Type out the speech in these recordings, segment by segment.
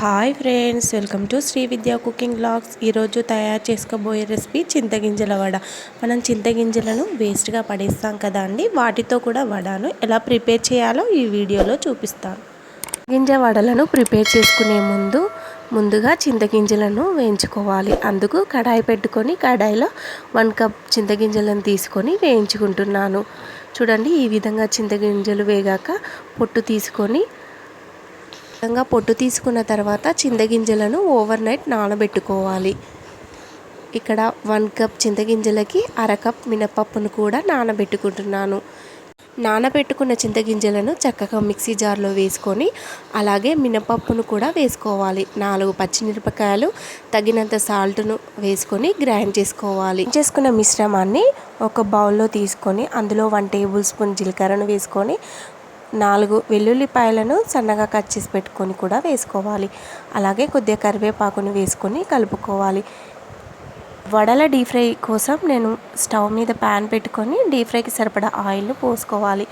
Hi friends, welcome to Sri Vidya cooking vlogs. ఈరోజు తయారు చేసుకోబోయే రెసిపీ చింతగింజల వడ. మనం చింతగింజలను వేస్ట్గా పడేస్తాం కదా అండి, వాటితో కూడా వడను ఎలా ప్రిపేర్ చేయాలో ఈ వీడియోలో చూపిస్తాను. గింజ వడలను ప్రిపేర్ చేసుకునే ముందుగా చింతగింజలను వేయించుకోవాలి. అందుకు కడాయి పెట్టుకొని కడాయిలో 1 కప్ చింతగింజలను తీసుకొని వేయించుకుంటున్నాను. చూడండి, ఈ విధంగా చింతగింజలు వేగాక పొట్టు తీసుకున్న తర్వాత చింతగింజలను ఓవర్ నైట్ నానబెట్టుకోవాలి. ఇక్కడ 1 కప్ చింతగింజలకి 1/2 కప్ మినపప్పును కూడా నానబెట్టుకుంటున్నాను. నానబెట్టుకున్న చింతగింజలను చక్కగా మిక్సీ జార్లో వేసుకొని అలాగే మినపప్పును కూడా వేసుకోవాలి. 4 పచ్చిమిరపకాయలు, తగినంత సాల్ట్ను వేసుకొని గ్రైండ్ చేసుకోవాలి. చేసుకున్న మిశ్రమాన్ని ఒక బౌల్లో తీసుకొని అందులో 1 టేబుల్ స్పూన్ జీలకర్రను వేసుకొని 4 వెల్లుల్లిపాయలను సన్నగా కట్ చేసి పెట్టుకొని కూడా వేసుకోవాలి. అలాగే కొద్దిగా కరివేపాకును వేసుకొని కలుపుకోవాలి. వడల డీప్ ఫ్రై కోసం నేను స్టవ్ మీద ప్యాన్ పెట్టుకొని డీప్ ఫ్రైకి సరిపడా ఆయిల్ను పోసుకోవాలి.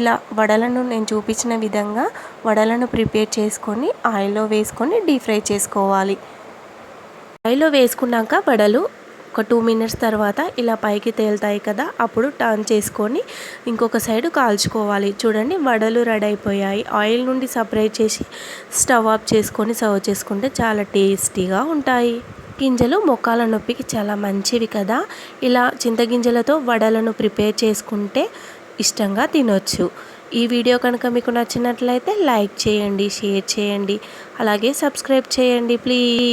ఇలా వడలను నేను చూపించిన విధంగా వడలను ప్రిపేర్ చేసుకొని ఆయిల్లో వేసుకొని డీప్ ఫ్రై చేసుకోవాలి. ఆయిల్లో వేసుకున్నాక వడలు ఒక 2 మినిట్స్ తర్వాత ఇలా పైకి తేలుతాయి కదా, అప్పుడు టర్న్ చేసుకొని ఇంకొక సైడ్ కాల్చుకోవాలి. చూడండి, వడలు రెడీ అయిపోయాయి. ఆయిల్ నుండి సపరేట్ చేసి స్టవ్ ఆఫ్ చేసుకొని సర్వ్ చేసుకుంటే చాలా టేస్టీగా ఉంటాయి. గింజలు మోకాల నొప్పికి చాలా మంచివి కదా. ఇలా చింతగింజలతో వడలను ప్రిపేర్ చేసుకుంటే ఇష్టంగా తినొచ్చు. ఈ వీడియో కనుక మీకు నచ్చినట్లయితే లైక్ చేయండి, షేర్ చేయండి, అలాగే సబ్స్క్రైబ్ చేయండి ప్లీజ్.